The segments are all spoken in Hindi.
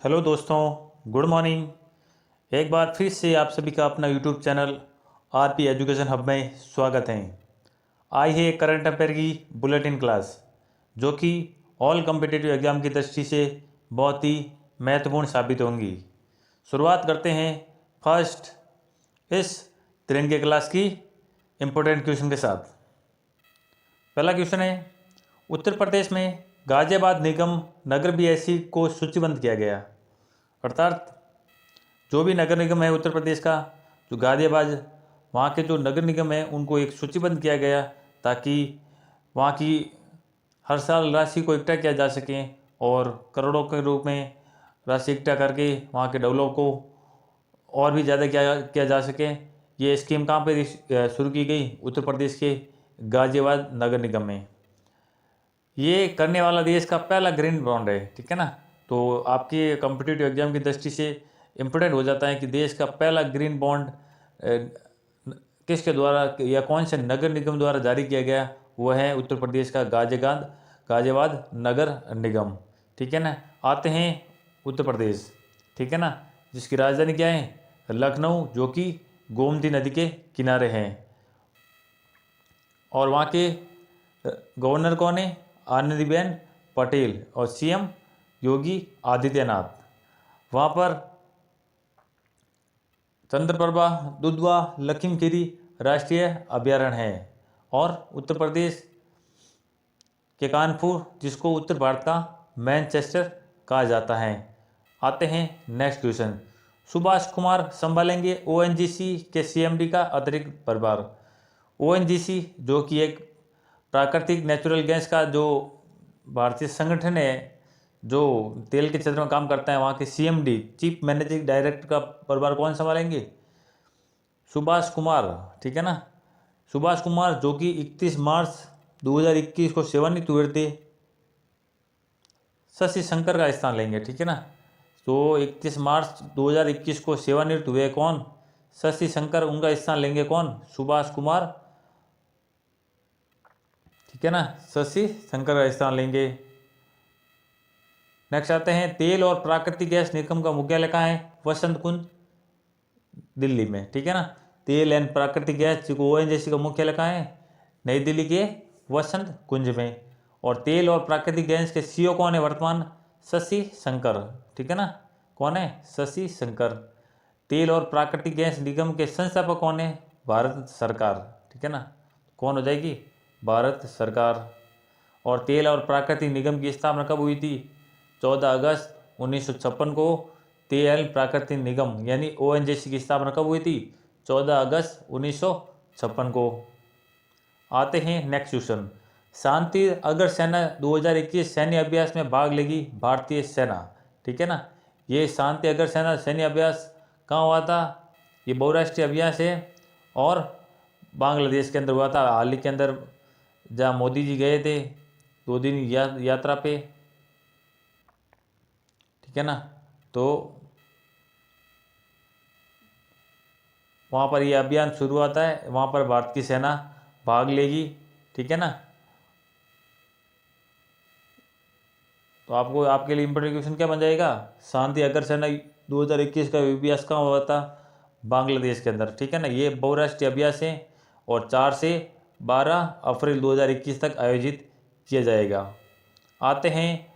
हेलो दोस्तों, गुड मॉर्निंग। एक बार फिर से आप सभी का अपना YouTube channel RP education hub में स्वागत है। आई है करंट अफेयर की बुलेटिन क्लास, जो कि ऑल कम्पिटिटिव एग्जाम की दृष्टि से बहुत ही महत्वपूर्ण साबित होंगी। शुरुआत करते हैं फर्स्ट इस तिरंगे क्लास की इम्पोर्टेंट क्वेश्चन के साथ। पहला क्वेश्चन है, उत्तर प्रदेश में गाजियाबाद निगम नगर बीएससी को सूचीबद्ध किया गया। अर्थात जो भी नगर निगम है उत्तर प्रदेश का, जो गाजियाबाद वहाँ के जो नगर निगम है उनको एक सूचीबद्ध किया गया, ताकि वहाँ की हर साल राशि को इकट्ठा किया जा सके और करोड़ों के रूप में राशि इकट्ठा करके वहाँ के डेवलप को और भी ज़्यादा किया जा सके। ये स्कीम कहाँ पे शुरू की गई? उत्तर प्रदेश के गाजियाबाद नगर निगम में। ये करने वाला देश का पहला ग्रीन बॉन्ड है, ठीक है ना। तो आपके कॉम्पिटिटिव एग्जाम की दृष्टि से इम्पोर्टेंट हो जाता है कि देश का पहला ग्रीन बॉन्ड किसके द्वारा या कौन से नगर निगम द्वारा जारी किया गया। वह है उत्तर प्रदेश का गाजियाबाद नगर निगम, ठीक है ना। आते हैं उत्तर प्रदेश, ठीक है ना, जिसकी राजधानी क्या है? लखनऊ, जो कि गोमती नदी के किनारे हैं। और वहाँ के गवर्नर कौन है? आनंदीबेन पटेल। और सीएम योगी आदित्यनाथ। वहाँ पर चंद्रप्रभा दुधवा लखीमखेरी राष्ट्रीय अभयारण्य है। और उत्तर प्रदेश के कानपुर, जिसको उत्तर भारत का मैनचेस्टर कहा जाता है। आते हैं नेक्स्ट क्वेश्चन। सुभाष कुमार संभालेंगे ओएनजीसी के सीएमडी का अतिरिक्त प्रभार। ओएनजीसी जो कि एक प्राकृतिक नेचुरल गैस का जो भारतीय संगठन है, जो तेल के क्षेत्र में काम करता है, वहाँ के सीएमडी चीफ मैनेजिंग डायरेक्टर का प्रभार कौन संभालेंगे? सुभाष कुमार, ठीक है ना। सुभाष कुमार जो कि 31 मार्च 2021 को सेवानिवृत्त हुए थे, शशि शंकर का स्थान लेंगे, ठीक है ना। तो 31 मार्च 2021 को सेवानिवृत्त हुए कौन? शशि शंकर। उनका स्थान लेंगे कौन? सुभाष कुमार, ठीक है ना। शशि शंकर का स्थान लेंगे। नेक्स्ट आते हैं, तेल और प्राकृतिक गैस निगम का मुख्यालय कहाँ है? वसंत कुंज, दिल्ली में, ठीक है ना। तेल एंड प्राकृतिक गैस ओएनजीसी का मुख्यालय कहाँ है? नई दिल्ली के वसंत कुंज में। और तेल और प्राकृतिक गैस के सीईओ कौन है वर्तमान? शशि शंकर, ठीक है ना। कौन है? शशि शंकर। तेल और प्राकृतिक गैस निगम के संस्थापक कौन है? भारत सरकार, ठीक है ना। कौन हो जाएगी? भारत सरकार। और तेल और प्राकृतिक निगम की स्थापना कब हुई थी? 14 अगस्त 1956 को तेल प्राकृतिक निगम यानी ओएनजीसी की स्थापना कब हुई थी? 14 अगस्त 1956 को। आते हैं नेक्स्ट क्वेश्चन। शांति अगर सेना 2021 सैन्य अभ्यास में भाग लेगी भारतीय सेना, ठीक है ना। ये शांति अगर सेना सैन्य अभ्यास कहाँ हुआ था? ये बहुराष्ट्रीय अभ्यास है और बांग्लादेश के अंदर हुआ था हाल ही के अंदर, जहाँ मोदी जी गए थे 2 दिन यात्रा पे, ठीक है ना। तो वहाँ पर ये अभियान शुरू होता है, वहाँ पर भारत की सेना भाग लेगी, ठीक है ना। तो आपको आपके लिए इम्पोर्टेंट क्वेश्चन क्या बन जाएगा? शांति अगर सेना 2021 का अभ्यास कहाँ हुआ था? बांग्लादेश के अंदर, ठीक है ना। ये बहुराष्ट्रीय अभ्यास है और 4 से 12 अप्रैल 2021 तक आयोजित किया जाएगा। आते हैं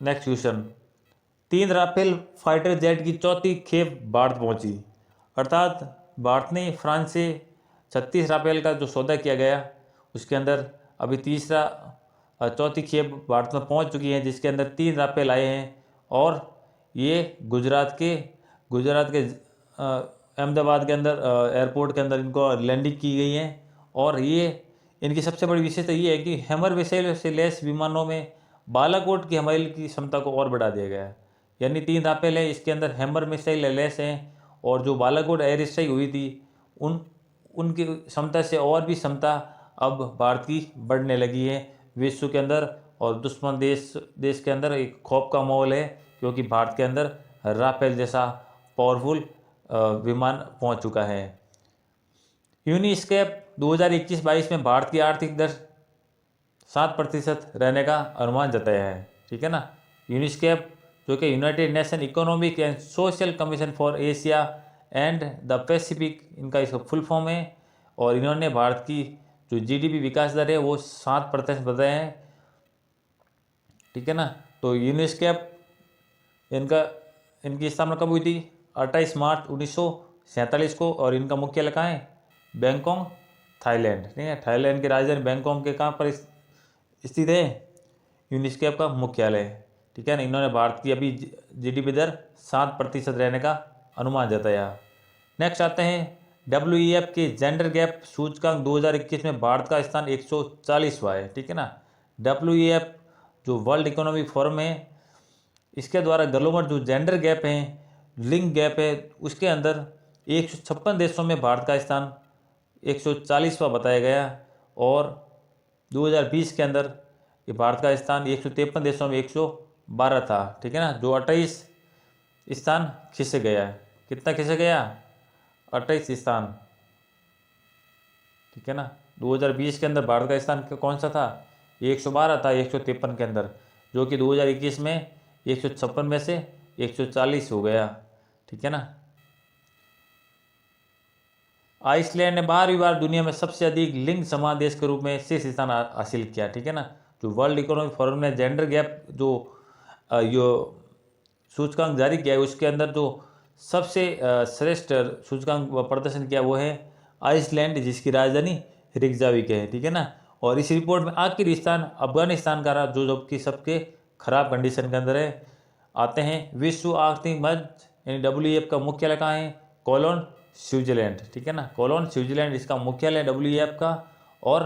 next question. 3 Rafale fighter jet की चौथी खेप भारत पहुंची। अर्थात भारत ने फ्रांस से 36 राफेल का जो सौदा किया गया, उसके अंदर अभी चौथी खेप भारत में पहुंच चुकी है, जिसके अंदर 3 राफेल आए हैं। और ये गुजरात के अहमदाबाद के अंदर एयरपोर्ट के अंदर इनको लैंडिंग की गई है। और ये इनकी सबसे बड़ी विशेषता ये है कि हैमर मिसाइल से लैस विमानों में बालाकोट की हमारे की क्षमता को और बढ़ा दिया गया है। यानी 3 राफेल है, इसके अंदर हैमर मिसाइल लैस हैं। और जो बालाकोट एयर स्ट्राइक हुई थी उनकी क्षमता से और भी क्षमता अब भारत की बढ़ने लगी है विश्व के अंदर। और दुश्मन देश के अंदर एक खौफ का माहौल है, क्योंकि भारत के अंदर राफेल जैसा पावरफुल विमान पहुंच चुका है। यूनिस्केप 2021-22 में भारत की आर्थिक दर 7% रहने का अनुमान जताया है, ठीक है ना। यूनिस्केप जो कि United nation economic and social commission for Asia and the Pacific, इनका इसका फुल फॉर्म है। और इन्होंने भारत की जो जीडीपी विकास दर है वो 7% बताए हैं, ठीक है ना। तो यूनेस्कैप इनका इनकी स्थापना कब हुई थी? 28 मार्च 1947 को। और इनका मुख्यालय कहाँ है? बैंकॉक, थाईलैंड, ठीक है। थाईलैंड की राजधानी बैंकॉक के कहाँ पर स्थित है? यूनेस्कैप का मुख्यालय, ठीक है ना। इन्होंने भारत की अभी जीडीपी दर 7% रहने का अनुमान जताया। नेक्स्ट आते हैं WEF के जेंडर गैप सूचकांक 2021 में भारत का स्थान 140वां है, ठीक है ना। WEF जो वर्ल्ड इकोनॉमिक फोरम है, इसके द्वारा ग्लोबल जो जेंडर गैप है, लिंग गैप है, उसके अंदर 156 देशों में भारत का स्थान 140वां बताया गया। और 2020 के अंदर ये भारत का स्थान 153 देशों में 112 था, ठीक है ना। जो 28 स्थान खिसक गया है। कितना खिसक गया? 28 स्थान, ठीक है ना। 2020 के अंदर भारत का स्थान कौन सा था? 112 था 153 के अंदर, जो कि 2021 में 156 में से 140 हो गया, ठीक है ना। आइसलैंड ने 12वीं बार दुनिया में सबसे अधिक लिंग समान देश के रूप में शीर्ष स्थान हासिल किया, ठीक है ना। जो वर्ल्ड इकोनॉमिक फोरम ने जेंडर गैप जो यो सूचकांक जारी किया है, उसके अंदर जो सबसे श्रेष्ठ सूचकांक प्रदर्शन किया वो है आइसलैंड, जिसकी राजधानी रिकजाविक है, ठीक है ना। और इस रिपोर्ट में आखिरी स्थान अफगानिस्तान का रहा, जो जबकि सबके खराब कंडीशन के अंदर है। आते हैं विश्व आर्थिक मंच यानी WEF का मुख्यालय कहाँ है? कोलोन, स्विट्जरलैंड, ठीक है ना। कोलोन, स्विट्जरलैंड इसका मुख्यालय WEF का। और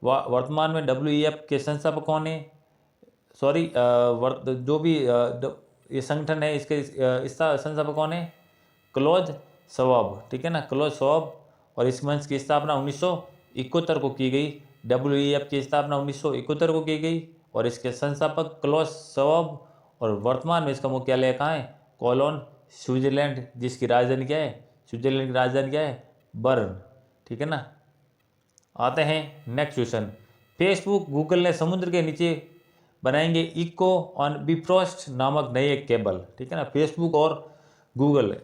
वर्तमान में WEF के संस्थापक कौन है? सॉरी, जो भी ये संगठन है, इसका संस्थापक कौन है? क्लॉज शवाब, ठीक है ना, क्लॉज शवाब। और इस मंच की स्थापना 1971 को की गई। WEF की स्थापना 1971 को की गई और इसके संस्थापक क्लॉज शवाब। और वर्तमान में इसका मुख्यालय कहाँ है? कोलोन, स्विट्जरलैंड, जिसकी राजधानी क्या है? स्विट्जरलैंड की राजधानी क्या है? बर्न, ठीक है ना। आते हैं नेक्स्ट क्वेश्चन। फेसबुक, गूगल ने समुद्र के नीचे बनाएंगे इको ऑन बिफ्रोस्ट नामक नए केबल, ठीक है ना। फेसबुक और गूगल,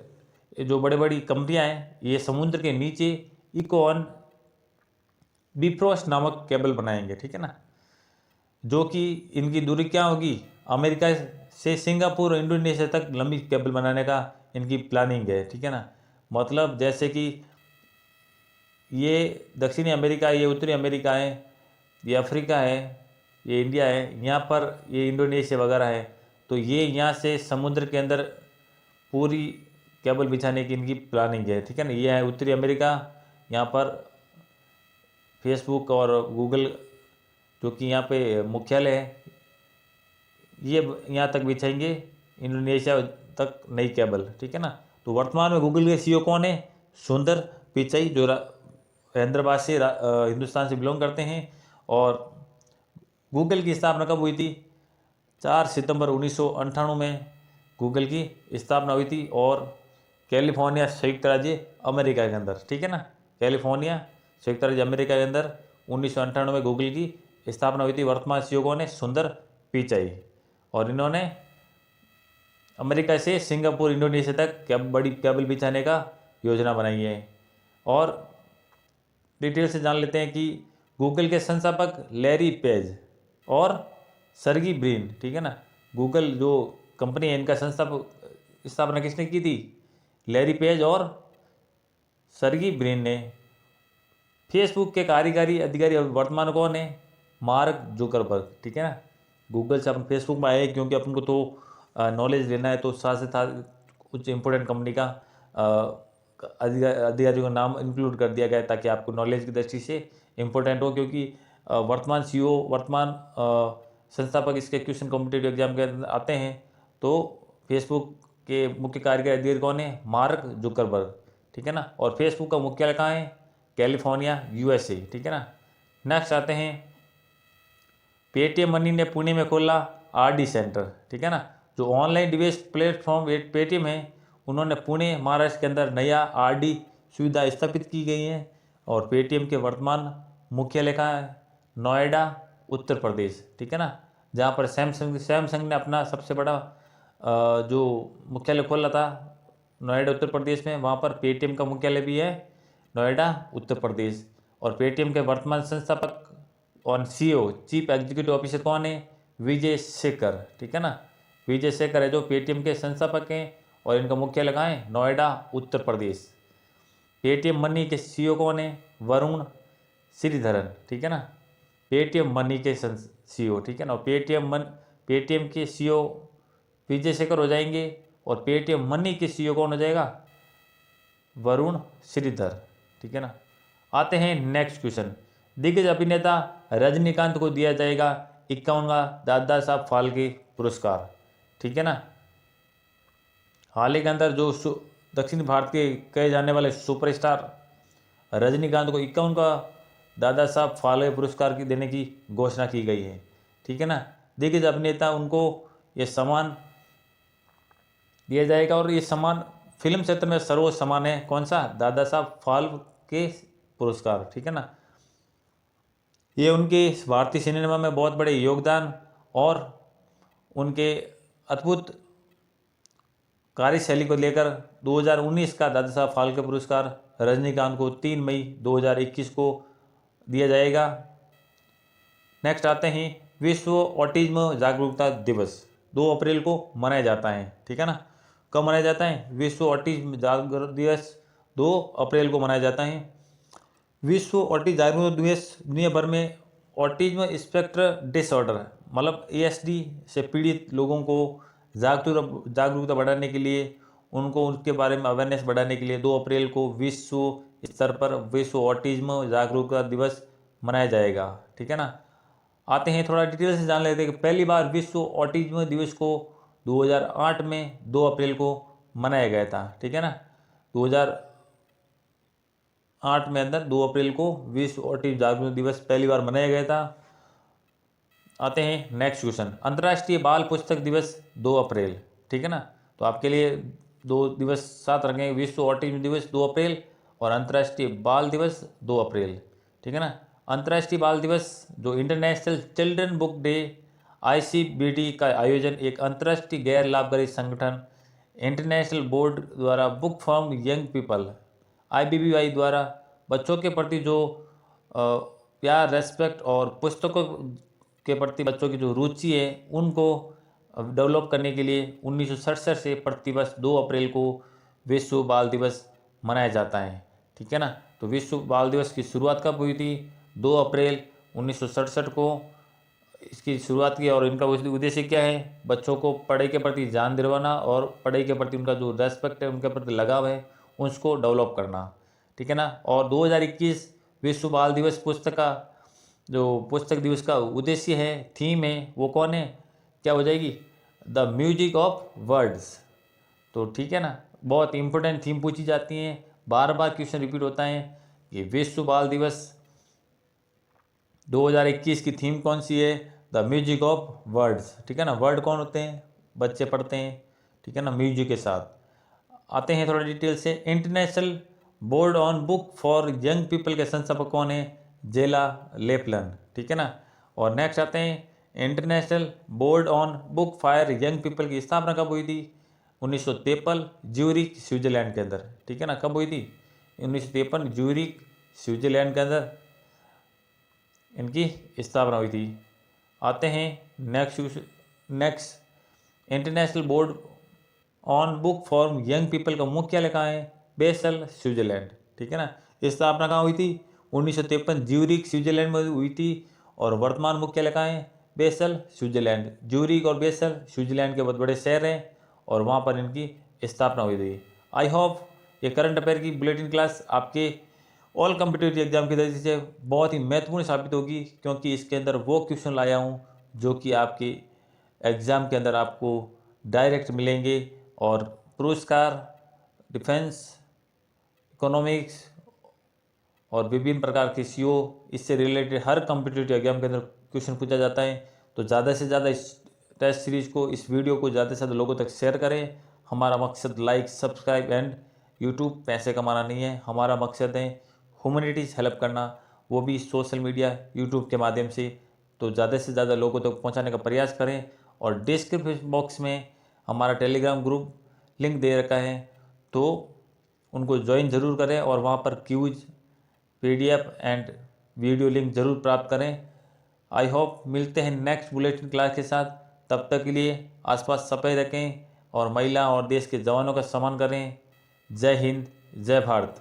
ये जो बड़े बड़ी कंपनियां हैं, ये समुद्र के नीचे इको ऑन बिफ्रोस्ट नामक केबल बनाएंगे, ठीक है ना। जो कि इनकी दूरी क्या होगी? अमेरिका से सिंगापुर और इंडोनेशिया तक लंबी केबल बनाने का इनकी प्लानिंग है, ठीक है ना। मतलब जैसे कि ये दक्षिणी अमेरिका है, ये उत्तरी अमेरिका है, ये अफ्रीका है, ये इंडिया है, यहाँ पर ये इंडोनेशिया वगैरह है। तो ये यहाँ से समुद्र के अंदर पूरी केबल बिछाने की इनकी प्लानिंग है, ठीक है ना। ये है उत्तरी अमेरिका, यहाँ पर फेसबुक और गूगल जो कि यहाँ पे मुख्यालय है, ये यहाँ तक बिछाएंगे इंडोनेशिया तक नई केबल, ठीक है ना। तो वर्तमान में गूगल के CEO कौन है? सुंदर पिचाई, जो हैदराबाद से हिंदुस्तान से बिलोंग करते हैं। और गूगल की स्थापना कब हुई थी? 4 सितंबर 1998 में गूगल की स्थापना हुई थी। और कैलिफोर्निया, संयुक्त राज्य अमेरिका के अंदर, ठीक है ना। कैलिफोर्निया, संयुक्त राज्य अमेरिका के अंदर 1998 में गूगल की स्थापना हुई थी। वर्तमान CEO कौन है? सुंदर पिचाई। और इन्होंने अमेरिका से सिंगापुर, इंडोनेशिया तक बड़ी केबल बिछाने का योजना बनाई है। और डिटेल से जान लेते हैं कि गूगल के संस्थापक लैरी पेज और सर्गी ब्रिन, ठीक है ना। गूगल जो कंपनी है, इनका स्थापना किसने की थी? लैरी पेज और सर्गी ब्रिन ने। फेसबुक के कार्यकारी अधिकारी वर्तमान कौन है? मार्क जुकरबर्ग, ठीक है ना। गूगल से अपन फेसबुक में आए क्योंकि अपन को तो नॉलेज लेना है, तो साथ से साथ कुछ इंपॉर्टेंट कंपनी का अधिकारियों का नाम इंक्लूड कर दिया गया है, ताकि आपको नॉलेज की दृष्टि से इम्पोर्टेंट हो। क्योंकि वर्तमान CEO, वर्तमान संस्थापक इसके क्वेश्चन कॉम्पिटेटिव एग्जाम के अंदर आते हैं। तो फेसबुक के मुख्य कार्यकारी अधिकारी कौन है? मार्क जुकरबर्ग, ठीक है ना। और फेसबुक का मुख्यालय कहाँ है? कैलिफोर्निया, USA, ठीक है ना। नेक्स्ट आते हैं, पेटीएम मनी ने पुणे में खोला RD सेंटर, ठीक है ना। जो ऑनलाइन डिवाइस प्लेटफॉर्म पेटीएम है, उन्होंने पुणे, महाराष्ट्र के अंदर नया RD सुविधा स्थापित की गई है। और पेटीएम के वर्तमान मुख्यालय कहाँ है? नोएडा, उत्तर प्रदेश, ठीक है ना। जहाँ पर सैमसंग ने अपना सबसे बड़ा जो मुख्यालय खोला था नोएडा उत्तर प्रदेश में, वहाँ पर पेटीएम का मुख्यालय भी है नोएडा उत्तर प्रदेश। और पेटीएम के वर्तमान संस्थापक और सीईओ चीफ एग्जीक्यूटिव ऑफिसर कौन है? विजय शेखर, ठीक है ना। विजय शेखर है जो पेटीएम के संस्थापक हैं और इनका मुख्यालय कहाँ है? नोएडा उत्तर प्रदेश। पेटीएम मनी के सीईओ कौन है? वरुण श्रीधरन, ठीक है ना। पेटीएम मनी के सीईओ, ठीक है ना। पेटीएम के सीईओ विजय शेखर हो जाएंगे और पेटीएम मनी के सीईओ कौन हो जाएगा? वरुण श्रीधर, ठीक है ना। आते हैं नेक्स्ट क्वेश्चन। दिग्गज अभिनेता रजनीकांत को दिया जाएगा 51वां दादा साहब फाल्के पुरस्कार, ठीक है ना। हाल ही के अंदर जो दक्षिण भारत के कहे जाने वाले सुपरस्टार रजनीकांत को 51वां दादा साहब फाल्के पुरस्कार की देने की घोषणा की गई है, ठीक है ना। दिग्गज अभिनेता उनको ये सम्मान दिया जाएगा और ये सम्मान फिल्म क्षेत्र में सर्वोच्च सम्मान है। कौन सा? दादा साहब फाल्के पुरस्कार, ठीक है ना। ये उनके भारतीय सिनेमा में बहुत बड़े योगदान और उनके अद्भुत कार्यशैली को लेकर 2019 का दादा साहब फाल्के पुरस्कार रजनीकांत को 3 मई 2021 को दिया जाएगा। नेक्स्ट आते हैं विश्व ऑटिज्म जागरूकता दिवस 2 अप्रैल को मनाया जाता है, ठीक है ना। कब मनाया जाता है? विश्व ऑटिज्म जागरूकता दिवस 2 अप्रैल को मनाया जाता है। विश्व ऑटिज्म जागरूकता दिवस दुनिया भर में ऑटिज्म स्पेक्ट्रम डिसऑर्डर मतलब ASD से पीड़ित लोगों को जागरूकता बढ़ाने के लिए, उनको उनके बारे में अवेयरनेस बढ़ाने के लिए 2 अप्रैल को विश्व स्तर पर विश्व ऑटिज्म जागरूकता दिवस मनाया जाएगा, ठीक है ना। आते हैं थोड़ा डिटेल से जान लेते हैं कि पहली बार विश्व ऑटिज्म दिवस को 2008 में 2 अप्रैल को मनाया गया था, ठीक है ना। 2008 में अंदर 2 अप्रैल को विश्व ऑटिज्म जागरूकता दिवस पहली बार मनाया गया था। आते हैं नेक्स्ट क्वेश्चन। अंतर्राष्ट्रीय बाल पुस्तक दिवस 2 अप्रैल, ठीक है ना। तो आपके लिए 2 दिवस साथ रखेंगे, विश्व ऑटिज्म दिवस 2 अप्रैल और अंतर्राष्ट्रीय बाल दिवस 2 अप्रैल, ठीक है ना। अंतर्राष्ट्रीय बाल दिवस जो international children book day ICBD का आयोजन एक अंतर्राष्ट्रीय गैर लाभकारी संगठन इंटरनेशनल बोर्ड द्वारा book for young people IBBY द्वारा बच्चों के प्रति जो प्यार, रेस्पेक्ट और पुस्तकों के प्रति बच्चों की जो रुचि है उनको डेवलप करने के लिए 1967 से प्रतिवर्ष 2 अप्रैल को विश्व बाल दिवस मनाया जाता है, ठीक है ना। तो विश्व बाल दिवस की शुरुआत कब हुई थी? 2 अप्रैल 1967 को इसकी शुरुआत की और इनका उद्देश्य क्या है? बच्चों को पढ़ाई के प्रति ध्यान दिलवाना और पढ़ाई के प्रति उनका जो रेस्पेक्ट है, उनके प्रति लगाव है, उसको डेवलप करना, ठीक है ना। और 2021 विश्व बाल दिवस पुस्तक का जो पुस्तक दिवस का उद्देश्य है, थीम है, वो कौन है? क्या हो जाएगी? The music of words. तो ठीक है ना, बहुत इंपॉर्टेंट थीम पूछी जाती हैं, बार बार क्वेश्चन रिपीट होता है कि विश्व बाल दिवस 2021 की थीम कौन सी है? द म्यूजिक ऑफ वर्ड्स, ठीक है ना। वर्ड कौन होते हैं? बच्चे पढ़ते हैं, ठीक है ना, म्यूजिक के साथ। आते हैं थोड़ा डिटेल से। International board on book for young people के संस्थापक कौन है? जेला लेपलन, ठीक है ना। और नेक्स्ट आते हैं international board on book for young people की स्थापना कब हुई थी? 1953 ज्यूरिक स्विट्जरलैंड के अंदर, ठीक है ना। कब हुई थी? 1953 ज्यूरिक स्विट्जरलैंड के अंदर इनकी स्थापना हुई थी। आते हैं next international board on book for young people का मुख्यालय कहाँ है? बेसल स्विट्जरलैंड, ठीक है ना। स्थापना कहाँ हुई थी? 1953 ज्यूरिक स्विट्जरलैंड में हुई थी और वर्तमान मुख्यालय कहाँ है? Basel Switzerland. ज्यूरिक और बेसल स्विट्जरलैंड के बहुत बड़े शहर हैं और वहाँ पर इनकी स्थापना हुई थी। आई होप ये करंट अफेयर की बुलेटिन क्लास आपके ऑल कम्पिटिटिव एग्जाम की दृष्टि से बहुत ही महत्वपूर्ण साबित होगी, क्योंकि इसके अंदर वो क्वेश्चन लाया हूँ जो कि आपके एग्ज़ाम के अंदर आपको डायरेक्ट मिलेंगे और पुरस्कार, डिफेंस, इकोनॉमिक्स और विभिन्न प्रकार के CO इससे रिलेटेड हर कम्पिटिटिव एग्जाम के अंदर क्वेश्चन पूछा जाता है। तो ज़्यादा से ज़्यादा इस टेस्ट सीरीज़ को, इस वीडियो को ज़्यादा से ज़्यादा लोगों तक शेयर करें। हमारा मकसद लाइक, सब्सक्राइब एंड यूट्यूब पैसे कमाना नहीं है। हमारा मकसद है ह्यूमैनिटीज़ हेल्प करना, वो भी सोशल मीडिया, यूट्यूब के माध्यम से। तो ज़्यादा से ज़्यादा लोगों तक पहुँचाने का प्रयास करें और डिस्क्रिप्शन बॉक्स में हमारा टेलीग्राम ग्रुप लिंक दे रखा है, तो उनको ज्वाइन ज़रूर करें और वहाँ पर quiz, PDF and video link ज़रूर प्राप्त करें। आई होप मिलते हैं नेक्स्ट बुलेटिन क्लास के साथ। तब तक के लिए आसपास सफाई रखें और महिला और देश के जवानों का सम्मान करें। जय हिंद, जय भारत।